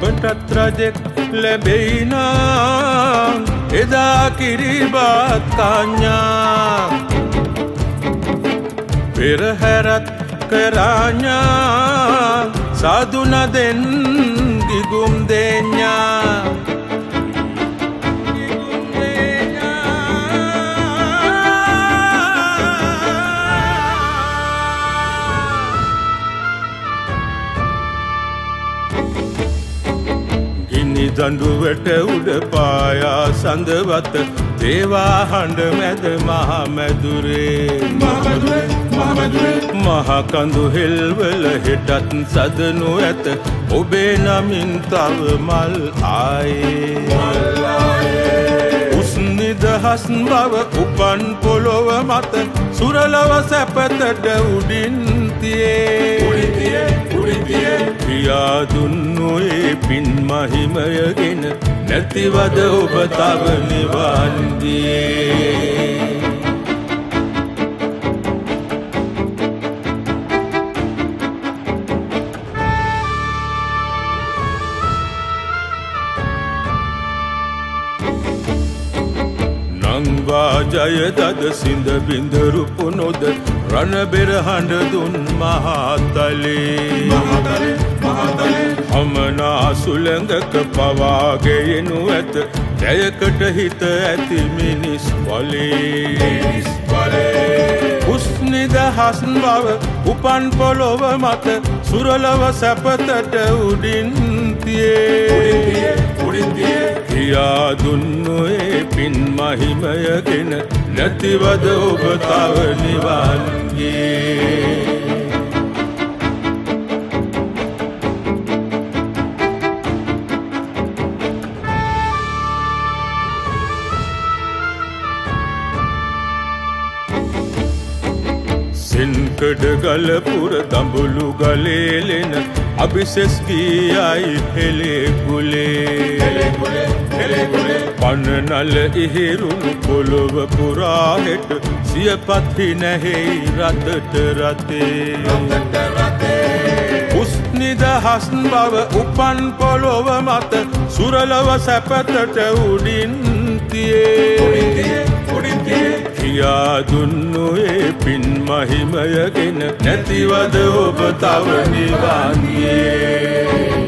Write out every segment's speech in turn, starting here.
අපටත් රජෙක් ලැබෙයි නම් එදා කිරිබත් කඤ්ඤා පෙරහැරත් කරාඤ්ඤා සාදු නදෙන් ගිගුම් දෙඤ්ඤා දඬුවට උඩ පායා සඳවත දේවා හඬ මැද මහමැදුරේ මහ කඳු හෙල්වල හෙටත් සදනු ඇත ඔබේ නමින් තව මල් ආයේ උස්නිදහස් බව උපන් පොළොව මත සුරලව සැපතට උඩින් තියේ පියා දුන්නු ඒ පින් මහිමයගෙන නැතිවද ඔබ තව නිවන් දියේ නංවා ජය දද සිඳ බිඳරු පුනොද රණ බෙර හඬ දුන් මහතලේ අමනා සුළඟක පවාගෙයනු ඇත ජයකට හිත ඇති මිනිස් බලේ උස්නිදහස් බව උපන් පොළොව මත සුරලව සැපතට උඩින් තියේ කියා දුන්නු ඒ පින් මහිමයගෙන නැතිවද ඔබ තව නිවන් ගියේ සින්කඩ ගල පුර දඹුලු ගලේලෙන අභිසෙස් ගියයි හෙලේ කුලේ පනනල ඉහිරුණු පොළොව පුරා හෙට සියපත් නැහෙයි රතට රතේ උස්නිදහස් බව උපන් පොළොව මත සුරලව සැපතට උඩින් තියේ කියා දුන්නු ඒ පින් මහිමයගෙන නැතිවද ඔබ තව නිවන් ගියේ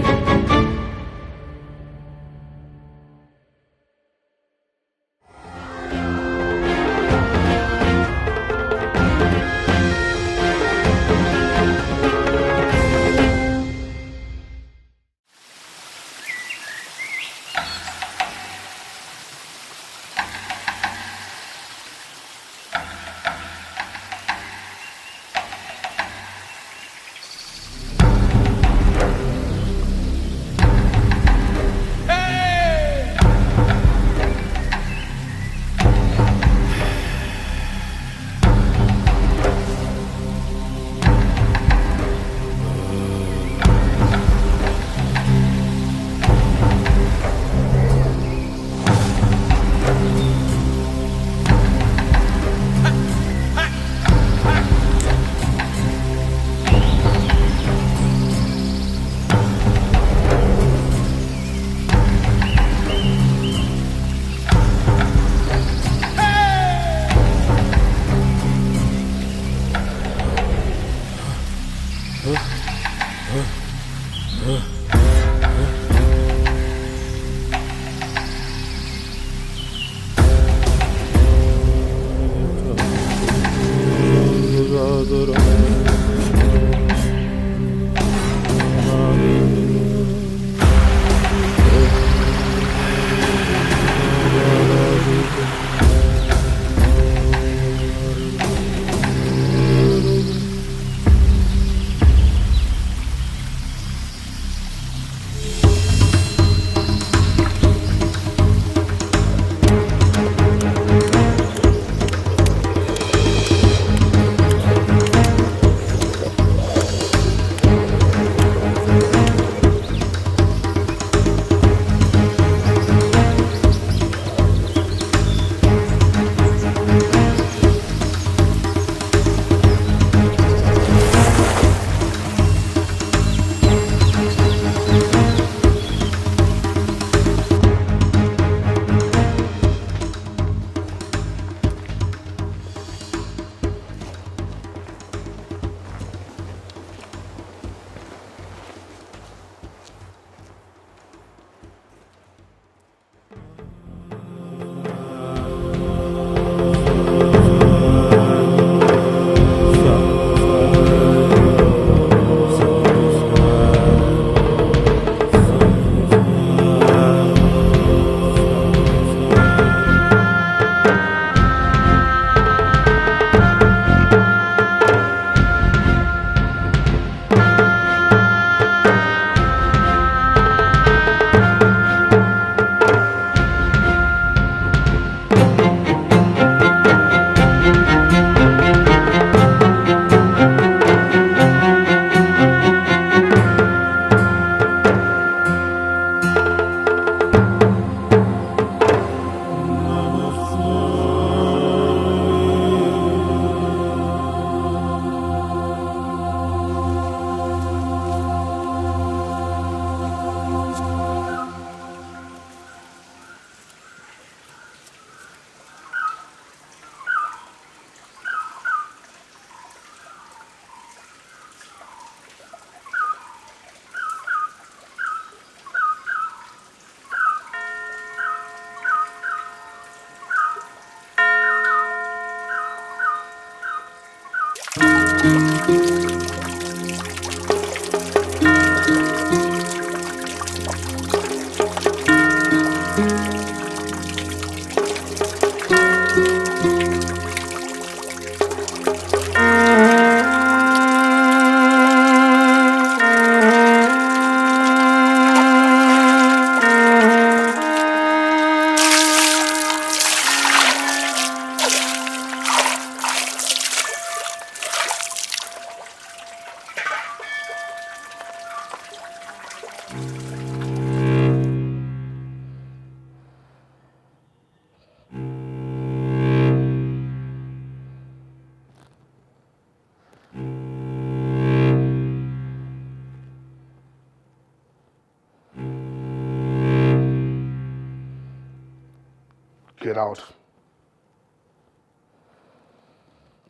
out.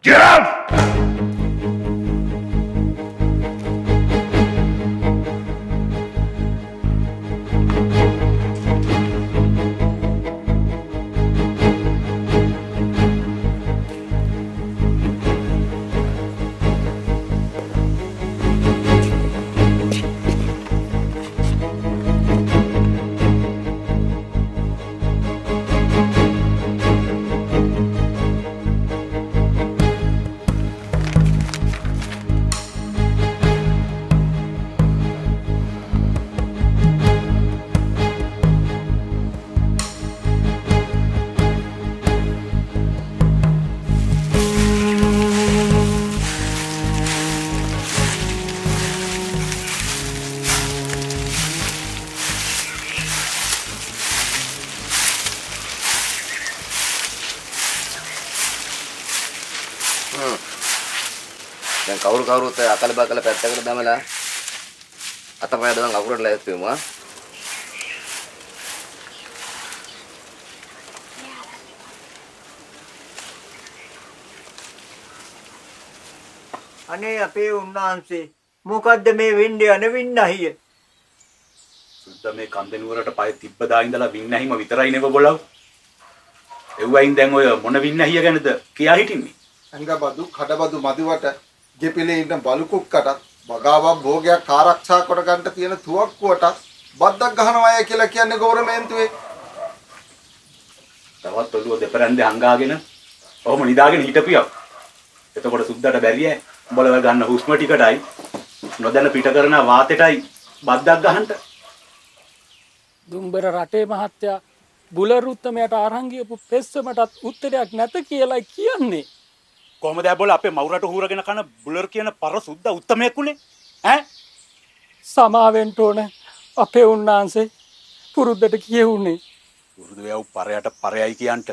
Get out! දැන් කවුරුත් අකල බකල පැත්තකට දැමලා අතපය දවන් අකුරට ලෑස්ති වෙමු. අනේ අපේ උන්නාන්සේ මොකද්ද මේ වෙන්නේ යන වින්නහිය? සුද්දා මේ කන්දෙනුවරට පය තිබ්බදා ඉඳලා වින්නහිම විතරයි නෙව බොලව්. එව්වයින් දැන් ඔය මොන වින්නහිය ගැනද කියා හිටින්නේ? ඇඟබදු කඩබදු මදිවට ගෙපිලේ ඉන්න බලු කුක්කටත් වගාවක් භෝගයක් ආරක්ෂා කොට ගන්න තියෙන තුවක්කුවටත් බද්දක් ගහනවා අය කියලා කියන්නේ ගෝරමෙන්තුවේ. තවත් ඔළුව දෙපරැන්දේ හංගාගෙන ඔහොම නිදාගෙන හිටපියව. එතකොට සුද්දාට බැරියෑ උඹලව ගන්න හුස්ම ටිකටයි නොදැන පිට කරන වාතෙටයි බද්දක් ගහන්න. දුම්බර රටේ මහත්තයා බුලරුත්තමයට අරන් ගියපු පෙස්සමටත් උත්තරයක් නැත කියලායි කියන්නේ. කොහමද බෝල අපේ මවුරට හූරගෙන කන බුලර් කියන පර සුද්දා උත්තමයෙක් උනේ ඈ? සමාවෙන්න ඕන අපේ උන්නාන්සේ පුරුද්දට කියෙවුනේ. පුරුදු යව් පරයට පරයයි කියන්ට.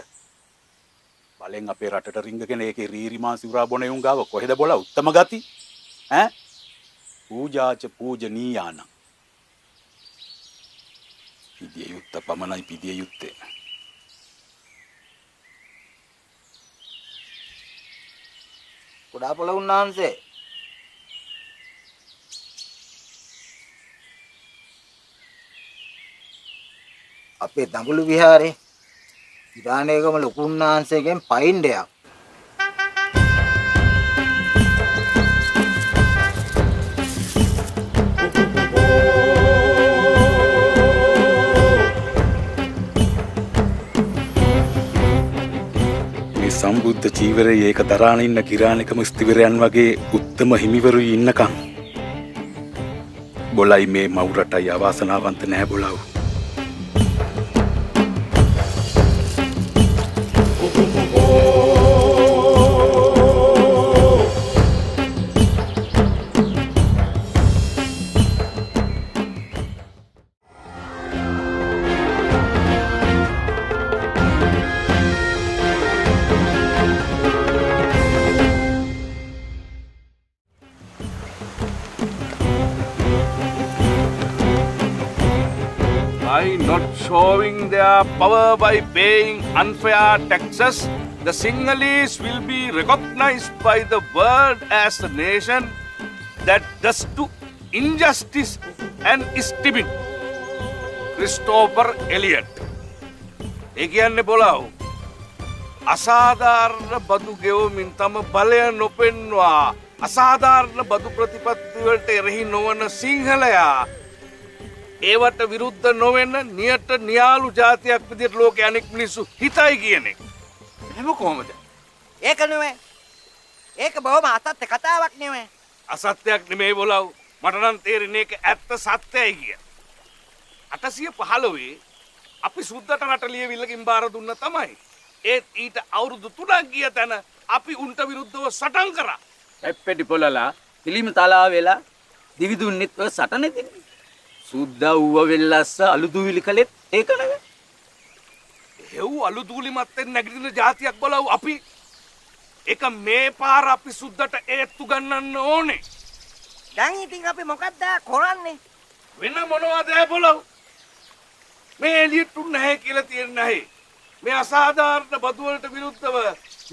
බලෙන් අපේ රටට රිංගගෙන ඒකේ රීරිමා සිවුරා බොන යුන් ගාව කොහෙද බෝල උත්තම ගති ඈ? පූජාච පූජනීයාන. පිදිය යුත්ත පමණයි පිදිය යුත්තේ. කුඩා පොළ උන්නාන්සේ අපේ දඹුලු විහාරේ ඉරානේගම ලොකු උන්නාන්සේගෙන් පයින්ඩයක් සම්බුද්ධ චීවරයේ ඒක දරාන ඉන්න කිරානිකම ස්තිවරයන් වගේ උත්තම හිමිවරුයි ඉන්නකම් බොලයි මේ මවුරටයි අවාසනාවන්ත නැහැ බොලව්. By not showing their power by paying unfair taxes, the Sinhalese will be recognized by the world as a nation that does to injustice and esteem. Christopher Elliot. ඒ කියන්නේ බොලව අසාධාරණ බදු ගෙවමින් තම බලය නොපෙන්වා අසාධාරණ බදු ප්‍රතිපත්ති වලට එරෙහි නොවන සිංහලයා ඒවට විරුද්ධ නොවෙන්න නියට නියාලු ජාතියක් විදිහට ලෝකේ අනෙක් මිනිස්සු හිතයි කියන එක. එහෙම කොහමද? ඒක නෙමෙයි. ඒක බොහොම අසත්‍ය කතාවක් නෙමෙයි. අසත්‍යයක් නෙමෙයි බොලව්. මට නම් තේරෙන්නේ ඒක ඇත්ත සත්‍යයි කිය. 815 අපි සුද්දට රට ලියවිල්ලකින් බාර දුන්න තමයි. ඒත් ඊට අවුරුදු 3ක් ගිය තැන අපි උන්ට විරුද්ධව සටන් කරා. පැප්පෙඩි පොළලා පිළිම තලාව වෙලා දිවි දුන්නෙත් ඔය සටනේදී. සුද්දා ඌව වෙල්ලස්ස අලුදුවිලි කළෙත් ඒක නෙවෙයි. හෙව් අලුදුවිලි මත්තෙන් නැගිටින જાතියක් බලව අපි. ඒක මේ පාර අපි සුද්දට ඒත්තු ගන්නන්න ඕනේ. දැන් ඉතින් අපි මොකක්ද කරන්නේ? වෙන මොනවද බලව? මේ එළියට නැහැ කියලා තියෙන්නේ නැහැ. මේ අසාධාරණ බදු වලට විරුද්ධව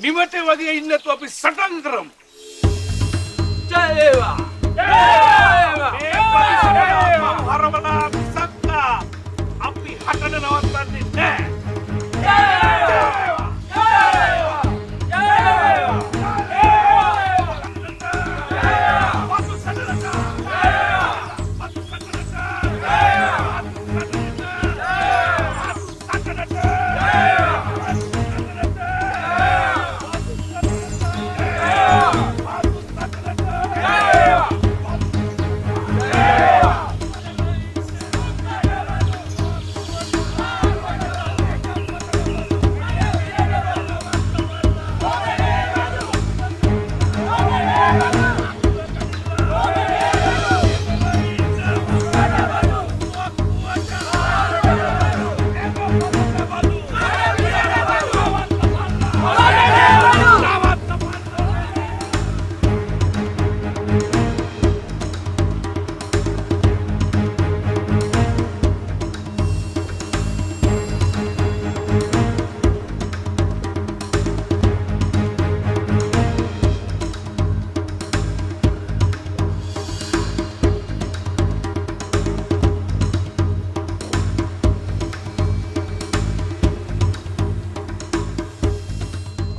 නිවට වගේ ඉන්නතු අපි සටන් කරමු. ජය වේවා! මේ පරිසරය හරවලා මිසක් අපි හටන නවත්තන්නේ නැහැ.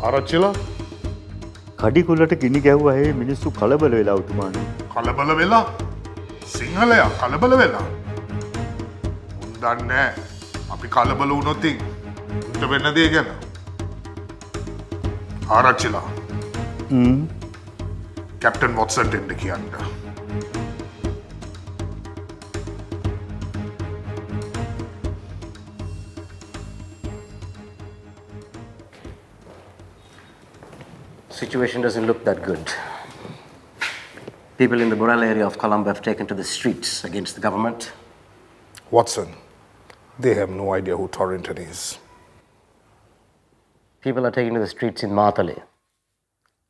ආරච්චිලා කඩිකුලට ගිනි ගැහුවා හේ මිනිස්සු කලබල වෙලා උතුමානේ. කලබල වෙලා සිංහලයා කලබල වෙලා. උන් දන්නේ අපි කලබල වුණොත් උන්ට වෙන්න දේ ගැන. ආරච්චිලා කැප්ටන් වොට්සන්ට එන්න කියන්න. Situation doesn't look that good. People in the Burrell area of Colombo have taken to the streets against the government. Watson, they have no idea who Torrington is. People are taking to the streets in Martale,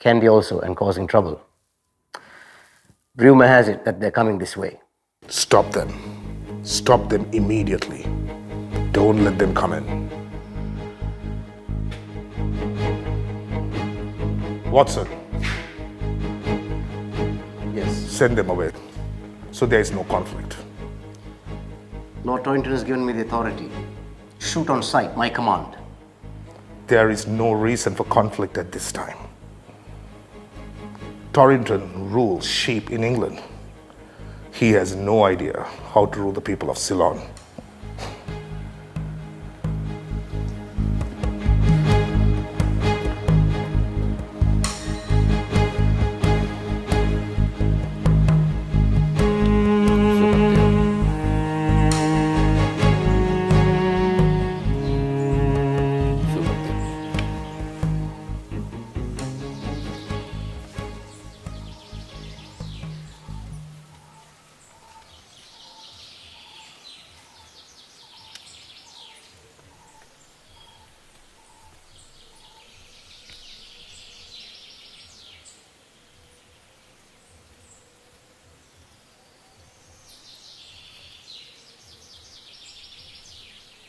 Candy also, and causing trouble. Rumor has it that they're coming this way. Stop them. Stop them immediately. Don't let them come in. Watson. Yes. Send them away so there is no conflict. Lord Torrington has given me the authority. Shoot on sight, my command. There is no reason for conflict at this time. Torrington rules sheep in England. He has no idea how to rule the people of Ceylon.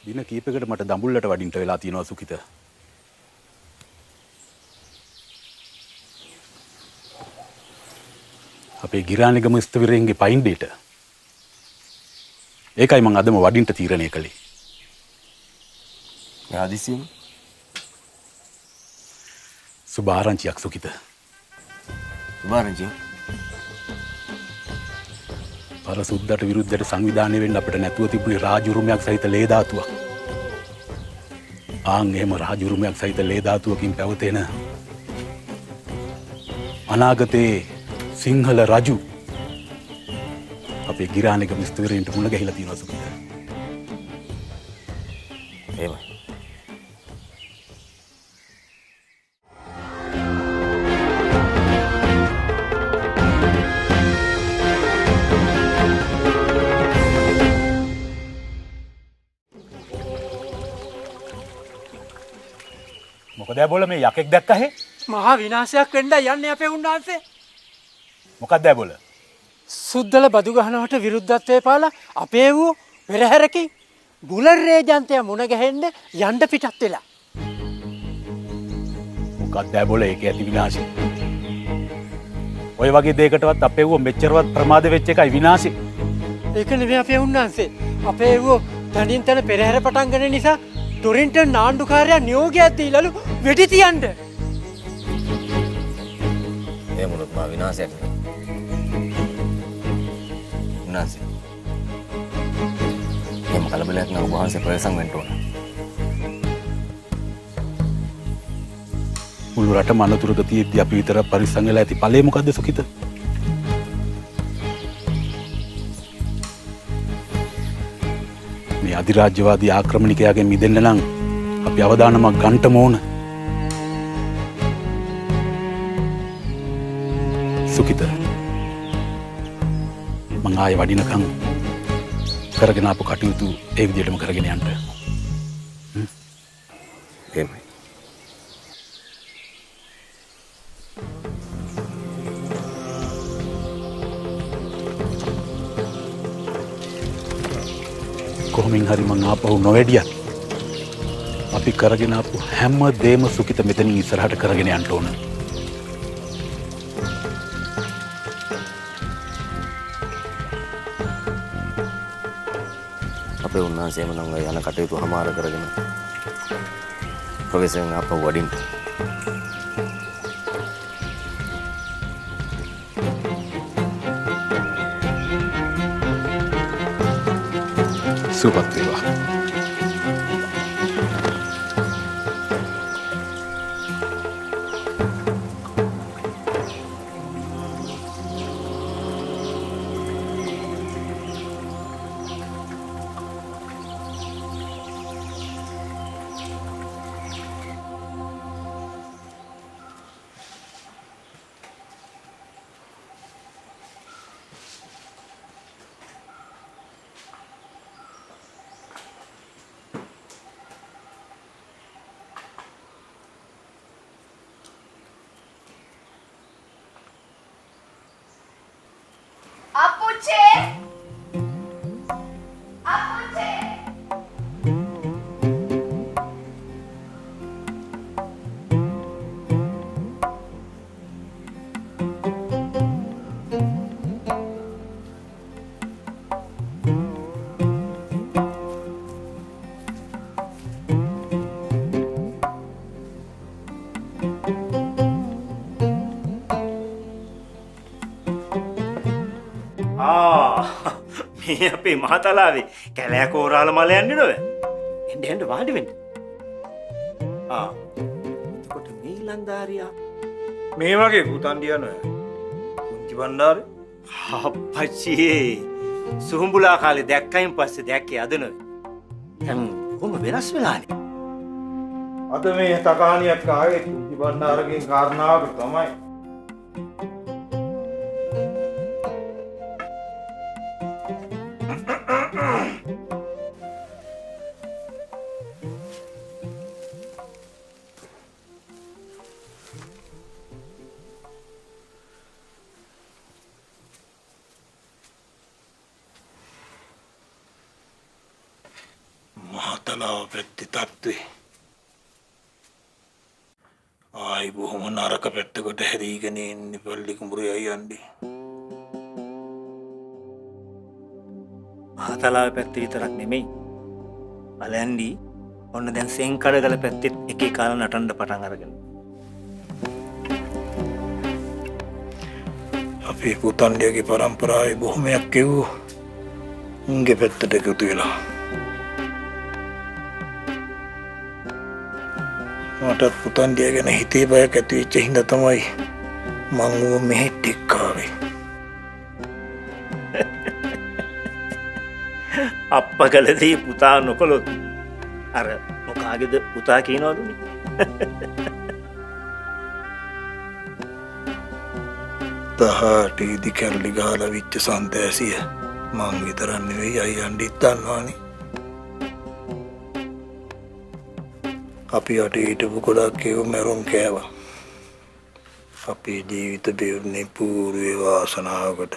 දින කීපයකට මට දඹුල්ලට වඩින්ට වෙලා තියෙනවා සුකිත. අපේ ගිරානිගම ස්ථවිරයෙන්ගේ පයින්ඩේට. ඒකයි මං අදම වඩින්ට තීරණය කළේ. හදිසියෙන් සුභාරංචියක් සුකිත. සුභාරංචිය? අර සුද්දට විරුද්ධට සංවිධානය වෙන්න අපිට නැතුව තිබුණේ රාජුරුමයක් සහිත ලේ ධාතුවක්. ආන් එහෙම රාජුරුමයක් සහිත ලේ ධාතුවකින් පැවතෙන අනාගතයේ සිංහල රජු අපේ ගිරානිගම ස්ථවිරයන්ට මුණ ගැහිලා තියෙනවා සුකිත. එහෙමයි. මොකද බෝල මේ යකෙක් දැක්කහේ? මහා විනාශයක් වෙන්න යන්නේ අපේ උන්වහන්සේ. මොකක්ද බෝල? සුද්දල බදු ගහනවට විරුද්ධත්වයේ පාලා අපේ වූ පෙරහැරකින් බුලර් රේජන්තය මුණ ගැහෙන්න යන්න පිටත් වෙලා. මොකක්ද බොල ඒක ඇති විනාශය. ඔය වගේ දෙයකටවත් අපේ ඌ මෙච්චරවත් ප්‍රමාද වෙච්ච එකයි විනාශය. ඒක නෙවෙයි අපේ උන්නාන්සේ. අපේ ඌ තනින් තන පෙරහැර පටන් ගන්න නිසා ටොරින්ටන් නාන්ඩුකාරයා නියෝගයක් දීලලු වෙඩි තියන්න. ඒ මොනත් මා විනාශයක් නේ. විනාශය. එහෙම කලබලයක් නෑ ඔබ වහන්සේ ප්‍රවේශම් වෙන්න ඕන. මුළු රටම අනතුරක තියෙද්දි අපි විතර පරිස්සම් වෙලා ඇති ඵලය මොකද්ද සුකිත? මේ අධිරාජ්‍යවාදී ආක්‍රමණිකයාගෙන් මිදෙන්න නම් අපි අවදානමක් ගන්නටම ඕන. සුකිත මං ආයේ වඩිනකම් කරගෙන ආපු කටයුතු ඒ විදිහටම කරගෙන යන්න. එහෙමයි. කොහොමින් හරි මං ආපහු නොවැඩියත් අපි කරගෙන ආපු හැම දෙම සුකිත මෙතනින් ඉස්සරහට කරගෙන යන්න ඕන. අපේ උන්වහන්සේම නම් යන කටයුතු හමාර කරගෙන ප්‍රවේශයෙන් ආපහු වඩින්න. සුවපත් වේවා. මේ අපේ මහතලාවේ කැලෑ කෝරාල මල යන්නේ නෝ. එන්න වාඩි වෙන්න. එතකොට මේ ලන්දාරියා මේ වගේ පුතන්ඩිය නෝ. කුංචි බණ්ඩාරේ. අප්පච්චි සුහුඹුලා කාලේ දැක්කයින් පස්සේ දැක්කේ අද නෝ. දැන් කොහොම වෙනස් වෙලානේ. අද මේ තකාණියක් ආවේ කුංචි බණ්ඩාරගෙන් කාරණාවක් තමයි. මහතලාව පැත්ති තත්ත්වේ ආයි බොහොම නරක පැත්තකට හැරීගෙන එන්නේ පල්ලි කුඹුරේ යන්නේ. මහතලාව පැත්තේ විතරක් නෙමෙයි. බලයන්ඩි ඔන්න දැන් සෙන්කඩගල පැත්තෙත් එකේ කාලා නටන්න පටන් අරගෙන. අපේ පුතන්ඩියගේ පරම්පරාවේ බොහොමයක් එව්වෝ උන්ගේ පැත්තට එකතු වෙලා. මටත් පුතන්ඩිය ගැන හිතේ බයක් ඇති වෙච්ච හින්දා තමයි මං ඌව මෙහෙට එක්කාවේ. අප්පකලදී පුතා නොකළොත් අර මොකාගේද පුතා කියනවලුනේ. තහටේදි කැරලි ගහලා විච්ච සන්තෑසිය මං විතරක් නෙවෙයි අයියන්ඩිත් දන්නවානේ. අපි යට හිටපු ගොඩක් ඒව මැරුම් කෑවා. අපේ ජීවිත බෙවුනේ පූර්වේ වාසනාවකට.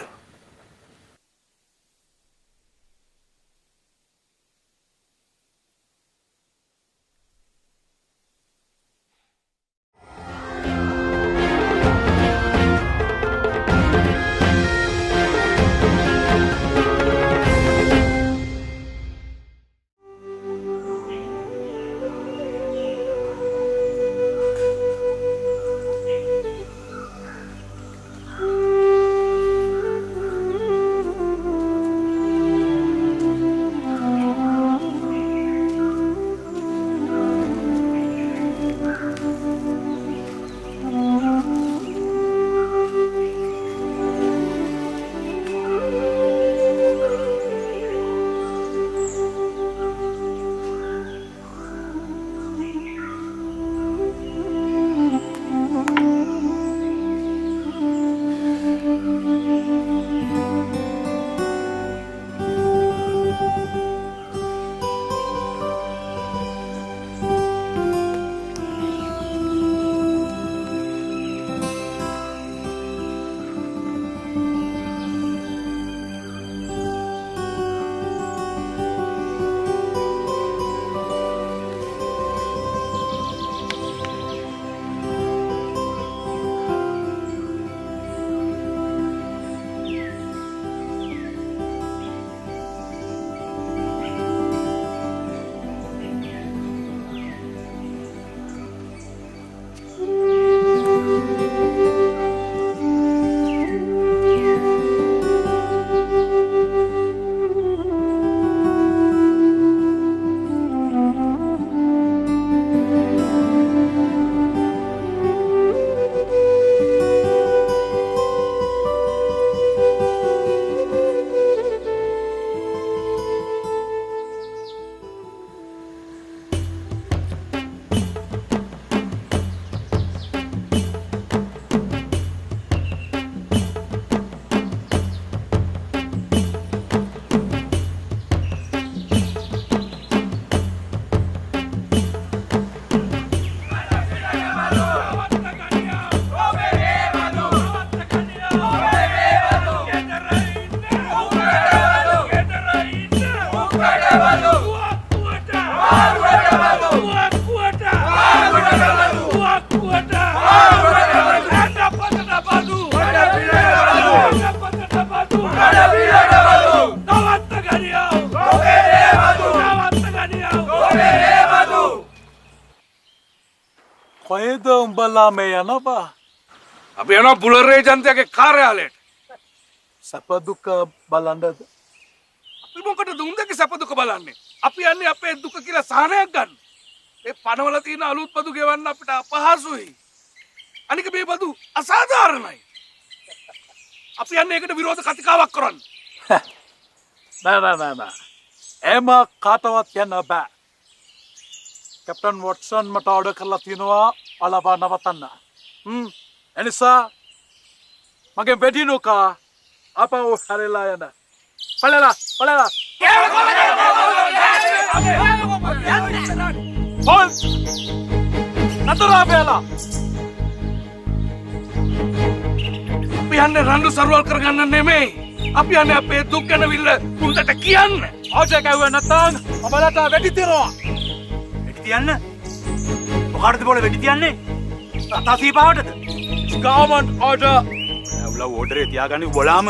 බලා මේ යනවා. අපි යනවා බුලර් ඒජන්තයාගේ කාර්යාලයට. සැප දුක බලන්නද? අපි මොකටද උන්දගේ සැප දුක බලන්නේ? අපි යන්නේ අපේ දුක කියලා සහනයක් ගන්න. මේ පනවල තියෙන අලුත් බදු ගෙවන්න අපිට අපහසුයි. අනික මේ බදු අසාධාරණයි. අපි යන්නේ ඒකට විරෝධ කතිකාවක් කරන්න. නෑ. එම කාටවත් යන්න බෑ. කැප්ටන් වොට්සන් මට ඕඩර් කරලා තියෙනවා අලවා නවත්තන්න. එනිසා මගේ වෙඩිනුකා අපව හැරලා යන්න. පළලා. හොල්! නතරා බැලලා. අපි යන්නේ රණ්ඩු සරුවල් කරගන්න නෙමෙයි. අපි යන්නේ අපේ දුක් ගැනවිල්ල උන්ට කියන්න. ඕජේ කවුවේ නැත්නම් ඔබලට වෙඩි තියනවා. වෙඩි තියන්න? මොකටද බෝල වෙඩි තියන්නේ? තාසීපාවටද? Government order. උල ඕඩරේ තියාගන්නේ උඹලාම.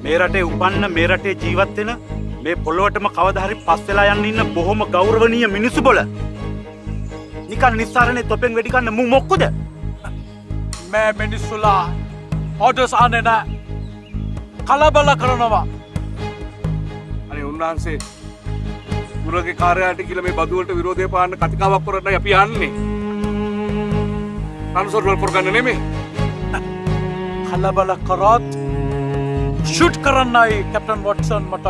මේ රටේ උපන්න මේ රටේ ජීවත් වෙන මේ පොළොවටම කවදා හරි පස් වෙලා යන්න ඉන්න බොහොම ගෞරවනීය මිනිස්සු බොල. නිකන් නිස්සාරනේ තොපෙන් වෙඩි ගන්න මු මොක්කද? මේ මිනිස්සුලා ඕඩර්ස් ආන්නේ නැහැ. කලබල කරනවා. අනේ උන්වහන්සේ මුරගේ කාර්යාලයට කියලා මේ බදු වලට විරෝධය පාන්න කතිකාවක් කරන්නයි අපි යන්නේ. රණ්ඩු කරගන්න නෙමෙයි. කලබල කරොත් ෂූට් කරන්නයි කැප්ටන් වොට්සන් මට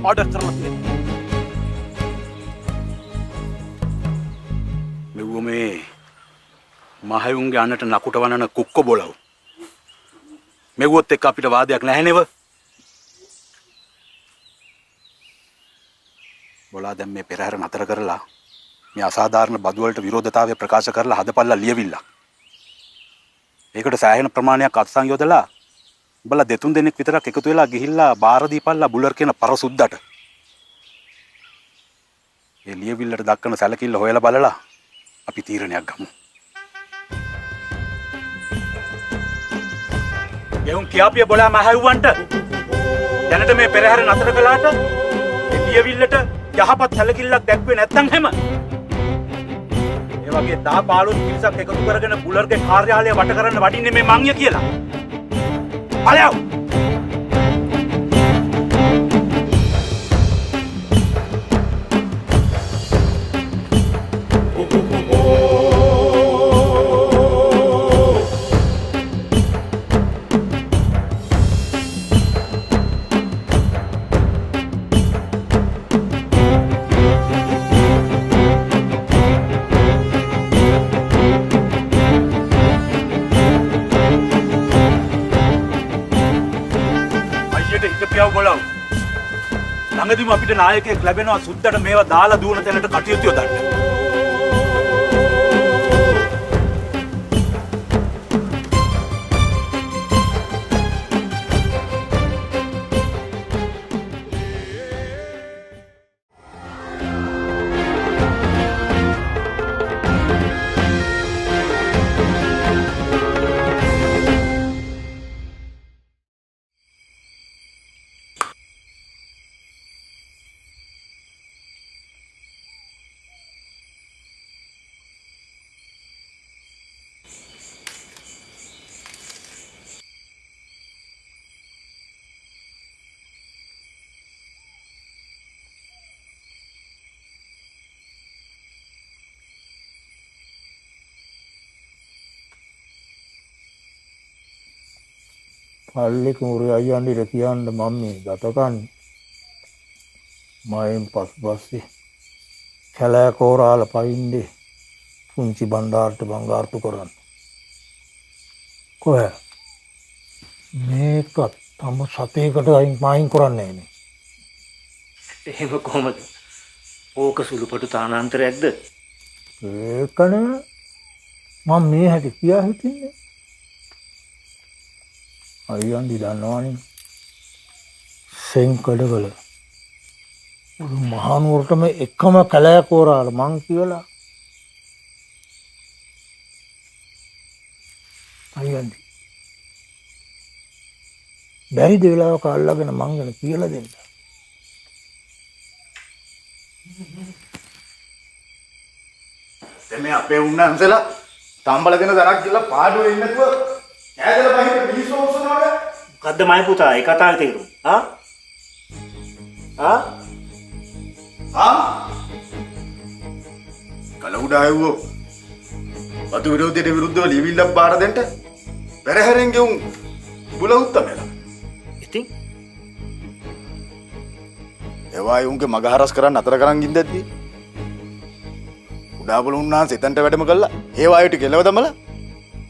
ඕඩර් කරලා තියෙන්නේ. මෙව මේ මහයුන්ගේ අන්නට නකුට වනන කුක්ක බොලව්. මෙව්වොත් එක්ක අපිට වාදයක් නැහැ නේව. බොලා දැන් මේ පෙරහැර නතර කරලා මේ අසාධාරණ බදු වලට විරෝධතාවය ප්‍රකාශ කරලා හදපල්ලා ලියවිලා. ඒකට සෑහෙන ප්‍රමාණයක් අත්සන් යොදලා උඹලා දෙතුන් දෙනෙක් විතරක් එකතු වෙලා ගිහිල්ලා බාර දීපල්ලා බුලර් කියන පරසුද්දට. ඒ ලියවිල්ලට දක්වන සැලකිල්ල හොයලා බලලා අපි තීරණයක් ගමු. ගෙවුන් කියාපිය බොලා මහයුවන්ට දැනට මේ පෙරහැර නතර කළාට ඒ ලියවිල්ලට යහපත් සැලකිල්ලක් දැක්වේ නැත්නම් හැම ඒ වගේ 10-15 පිරිසක් එකතු කරගෙන බුලර්ගේ කාර්යාලය වට කරන්න වඩින්නේ මේ මංය කියලා. ඵලයව බොලව් ළඟදීම අපිට නායකයෙක් ලැබෙනවා සුද්දට මේවා දාලා දුවන තැනට කටයුතු යොදන්න. පල්ලි කුමරු අයියන්ඩිට කියන්න මම මේ ගතකන්නේ මයෙන් පස්සේ කැලෑ කෝරාල පයින්දේ පුංචි බණ්ඩාරට බංගාර්තු කරන්න. කොහ මේකත් තම සතයකට අයින් මායින් කරන්නේ නේ. එහෙම කොහොමද? ඕක සුළුපටු තානාන්තරයක්ද? ඒකනේ මම මේ හැටි කියා හිටින්නේ. අයියන්දි දන්නවනේ සෙන්කඩවල මහනුවරටම එකම කැලෑ කෝරාල මං කියලා. අයියන්දි බැරිද වෙලාවක අල්ලගෙන මං ගැන කියලා දෙන්න. මේ අපේ උන්නාන්සලා තම්බල දෙන දරක් කියලා පාඩුවේ ඉන්න නැතුව ඈදලා බහින්න මිනිස්සු ඔස්සනවද? මොකද්ද මයි පුතා ඒ කතාවේ තේරුම? කලුඩායවෝ වතු විරෝධයට විරුද්ධව ලියවිල්ලක් බාර දෙන්න පෙරහැරෙන් ගෙවුම් බුල උත්තමයලා. ඉතින් එවායි උන්ගේ මග හරස් කරන්න අතර කරන් ඉඳද්දි උඩාබුල උන්නාන්සේ එතනට වැඩම කළා. ඒ වායුවට කෙලව දමලා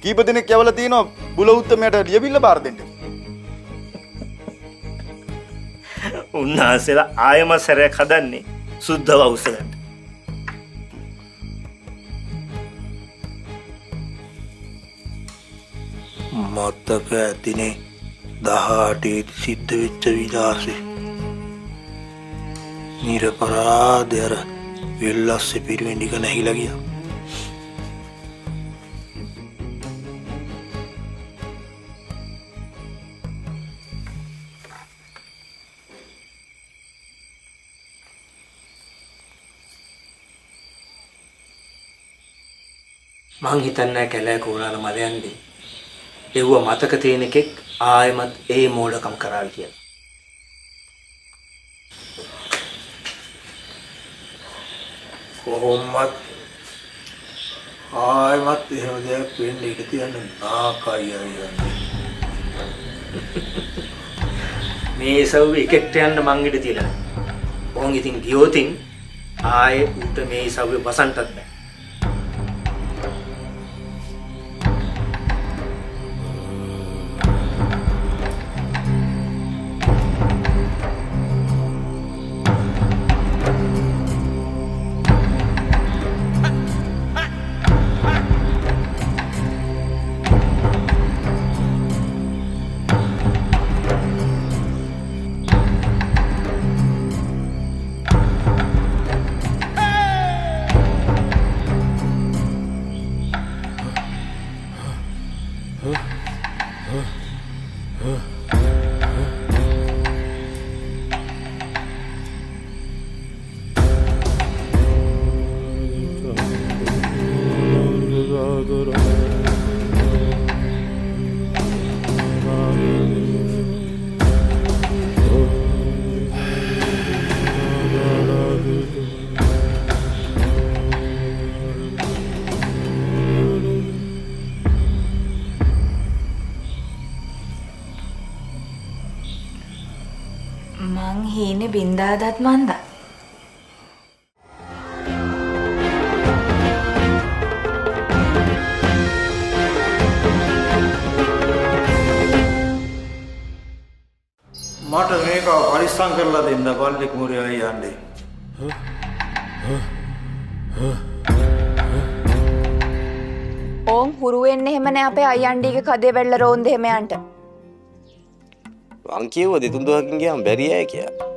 කීප දෙනෙක් යවලා තිනවා බුල උත්තමයට ලියවිල්ල බාර දෙන්න. උන්නාන්සේලා ආයම සැරයක් හදන්නේ සුද්ධව උසලන්න. මතක ඇතිනේ 18 සිද්ධ වෙච්ච විලාසේ. නිරපරාධය අර වෙල්ලස්සේ පිරිවෙන්ඩික නැහිලා ගියා. මං හිතන්නේ කැලෑ කෝරාල මලයන්දී එව්ව මතක තියෙන එකෙක් ආයෙමත් ඒ මෝඩකම් කරාවි කියලා. කොහොමත් ආයෙමත් එහෙම දෙයක් වෙන්න ඉඩ තියන්න නාකයි අයියන්නේ. මේ සව් එකට යන්න මං ඉඩ තියලා. ඕන් ඉතින් ගියොතින් ආයෙ උට මේ සව් වසන්ටත් බෑ. මං හීනේ බින්දාදත් මන්දා. මට මේක පරිස්සම් කරලා දෙන්න බල්ලෙක් මුරේ යන්නේ. ඕන් හුරු වෙන්නේ එහෙමනේ අපේ අයියන්ඩිගේ කදේ වෙල්ල රෝන්ද එහෙම යන්න. වං කියව දෙතුන් දහකින් ගියාම බැරි අය කියලා.